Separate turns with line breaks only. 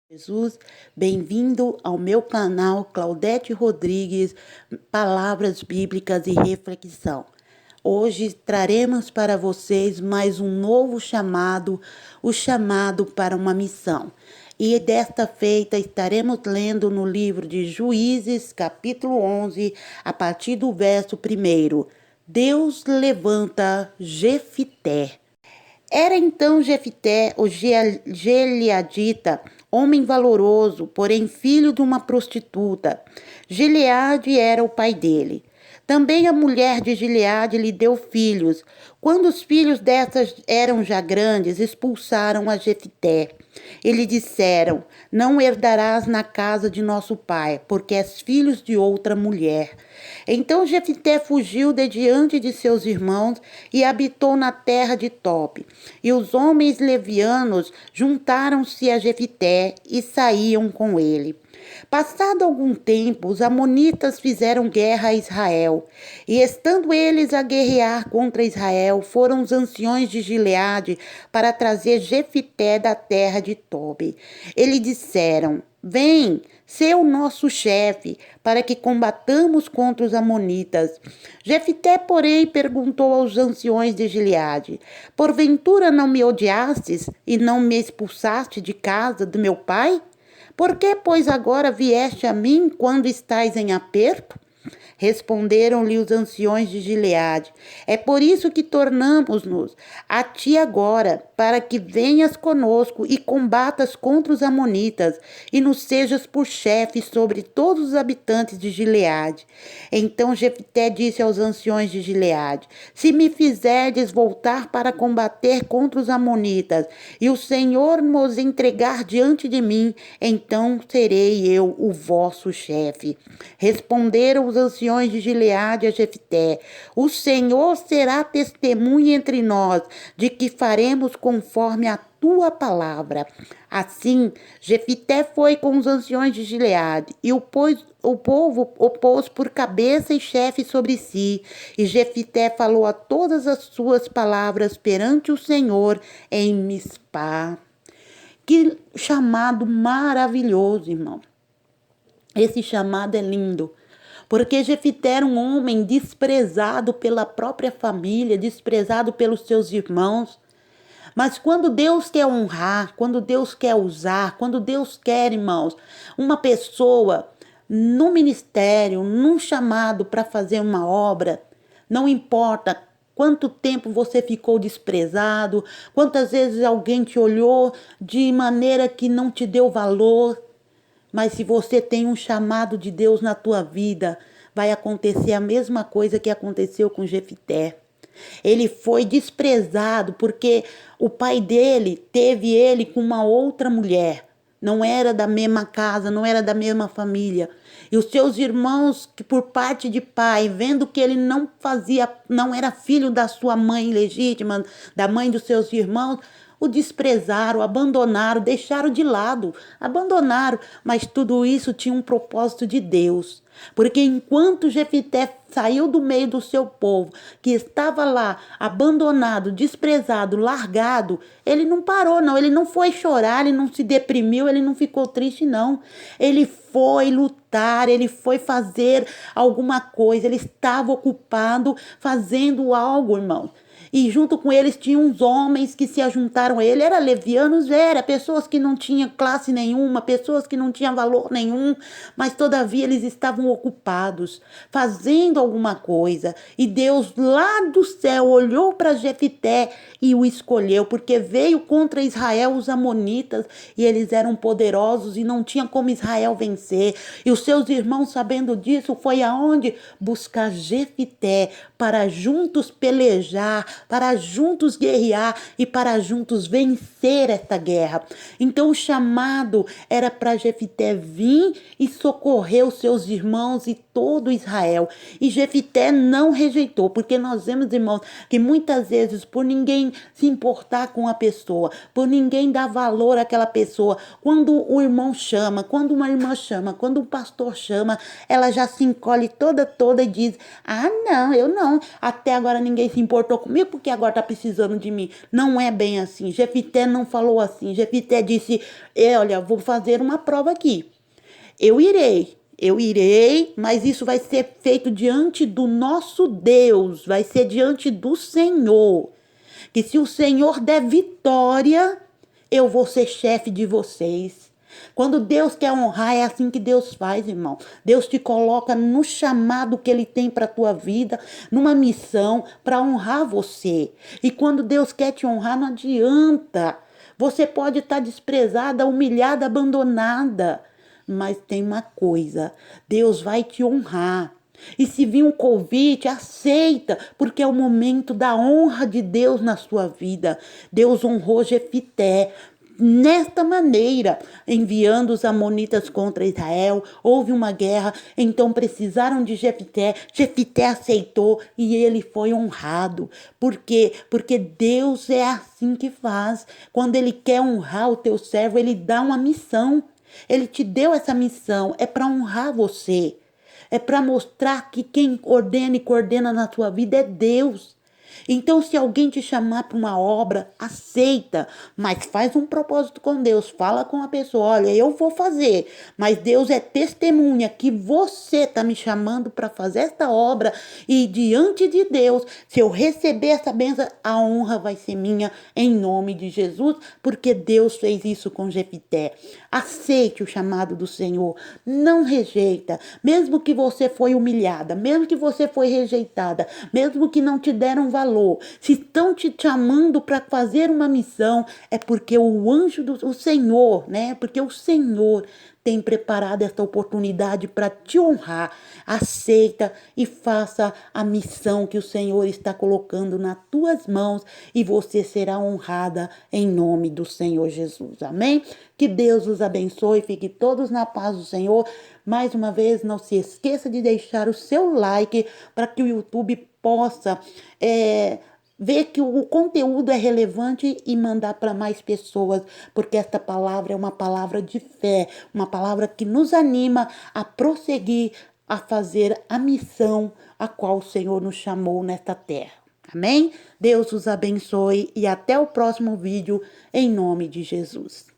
Jesus, bem-vindo ao meu canal Claudete Rodrigues, Palavras Bíblicas e Reflexão. Hoje traremos para vocês mais um novo chamado, o chamado para uma missão. E desta feita estaremos lendo no livro de Juízes, capítulo 11, a partir do verso 1. Deus levanta Jefité. Era então Jefité, o Gileadita, homem valoroso, porém filho de uma prostituta. Gileade era o pai dele. Também a mulher de Gileade lhe deu filhos. Quando os filhos dessas eram já grandes, expulsaram a Jefité. E lhe disseram: não herdarás na casa de nosso pai, porque és filho de outra mulher. Então Jefité fugiu de diante de seus irmãos e habitou na terra de Tob. E os homens levianos juntaram-se a Jefité e saíam com ele. Passado algum tempo, os amonitas fizeram guerra a Israel, e estando eles a guerrear contra Israel, foram os anciões de Gileade para trazer Jefité da terra de Tobi. Eles disseram: vem, sê o nosso chefe, para que combatamos contra os amonitas. Jefité, porém, perguntou aos anciões de Gileade: porventura não me odiastes e não me expulsaste de casa do meu pai? Por que, pois, agora vieste a mim quando estás em aperto? Responderam-lhe os anciões de Gileade: é por isso que tornamos-nos a ti agora, para que venhas conosco e combatas contra os amonitas, e nos sejas por chefe sobre todos os habitantes de Gileade. Então Jefté disse aos anciões de Gileade: se me fizerdes voltar para combater contra os amonitas, e o Senhor nos entregar diante de mim, então serei eu o vosso chefe. Responderam os anciões de Gileade a Jefté: o Senhor será testemunha entre nós de que faremos conforme a tua palavra. Assim, Jefté foi com os anciões de Gileade, e o povo o pôs por cabeça e chefe sobre si. E Jefté falou a todas as suas palavras perante o Senhor em Mispá. Que chamado maravilhoso, irmão. Esse chamado é lindo. Porque Jefté era um homem desprezado pela própria família, desprezado pelos seus irmãos. Mas quando Deus quer honrar, quando Deus quer usar, quando Deus quer, irmãos, uma pessoa no ministério, num chamado para fazer uma obra, não importa quanto tempo você ficou desprezado, quantas vezes alguém te olhou de maneira que não te deu valor, mas se você tem um chamado de Deus na tua vida, vai acontecer a mesma coisa que aconteceu com Jefté. Ele foi desprezado porque o pai dele teve ele com uma outra mulher. Não era da mesma casa, não era da mesma família. E os seus irmãos, que por parte de pai, vendo que ele não era filho da sua mãe legítima, da mãe dos seus irmãos, o desprezaram, abandonaram, deixaram de lado, abandonaram. Mas tudo isso tinha um propósito de Deus. Porque enquanto Jefté saiu do meio do seu povo, que estava lá abandonado, desprezado, largado, ele não parou, não. Ele não foi chorar, ele não se deprimiu, ele não ficou triste, não. Ele foi lutar, ele foi fazer alguma coisa, ele estava ocupado fazendo algo, irmão. E junto com eles tinham uns homens que se ajuntaram a ele. Era levianos, era pessoas que não tinham classe nenhuma, pessoas que não tinham valor nenhum, mas todavia eles estavam ocupados, fazendo alguma coisa. E Deus lá do céu olhou para Jefté e o escolheu, porque veio contra Israel os amonitas, e eles eram poderosos e não tinha como Israel vencer. E os seus irmãos, sabendo disso, foi aonde? Buscar Jefté, para juntos pelejar, para juntos guerrear e para juntos vencer esta guerra. Então o chamado era para Jefté vir e socorrer os seus irmãos e todo Israel. E Jefté não rejeitou, porque nós vemos, irmãos, que muitas vezes por ninguém se importar com a pessoa, por ninguém dar valor àquela pessoa, quando o irmão chama, quando uma irmã chama, quando um pastor chama, ela já se encolhe toda e diz: ah, não, eu não, até agora ninguém se importou comigo, porque agora está precisando de mim. Não é bem assim. Jefité não falou assim. Jefité disse, olha, vou fazer uma prova aqui. Eu irei, mas isso vai ser feito diante do nosso Deus, vai ser diante do Senhor. Que se o Senhor der vitória, eu vou ser chefe de vocês. Quando Deus quer honrar, é assim que Deus faz, irmão. Deus te coloca no chamado que Ele tem para a tua vida, numa missão para honrar você. E quando Deus quer te honrar, não adianta. Você pode estar desprezada, humilhada, abandonada. Mas tem uma coisa, Deus vai te honrar. E se vir um convite, aceita, porque é o momento da honra de Deus na sua vida. Deus honrou Jefité nesta maneira, enviando os amonitas contra Israel. Houve uma guerra, então precisaram de Jefité. Jefité aceitou e ele foi honrado. Por quê? Porque Deus é assim que faz. Quando Ele quer honrar o teu servo, Ele dá uma missão. Ele te deu essa missão, é para honrar você. É para mostrar que quem ordena e coordena na tua vida é Deus. Então, se alguém te chamar para uma obra, aceita, mas faz um propósito com Deus. Fala com a pessoa, olha, eu vou fazer, mas Deus é testemunha que você está me chamando para fazer esta obra e diante de Deus, se eu receber essa bênção, a honra vai ser minha em nome de Jesus, porque Deus fez isso com Jefité. Aceite o chamado do Senhor, não rejeita, mesmo que você foi humilhada, mesmo que você foi rejeitada, mesmo que não te deram valor, se estão te chamando para fazer uma missão, é porque o anjo do Senhor, né? Porque o Senhor tem preparado esta oportunidade para te honrar. Aceita e faça a missão que o Senhor está colocando nas tuas mãos e você será honrada em nome do Senhor Jesus. Amém? Que Deus os abençoe, fiquem todos na paz do Senhor. Mais uma vez, não se esqueça de deixar o seu like para que o YouTube possa ver que o conteúdo é relevante e mandar para mais pessoas, porque esta palavra é uma palavra de fé, uma palavra que nos anima a prosseguir, a fazer a missão a qual o Senhor nos chamou nesta terra. Amém? Deus os abençoe e até o próximo vídeo, em nome de Jesus.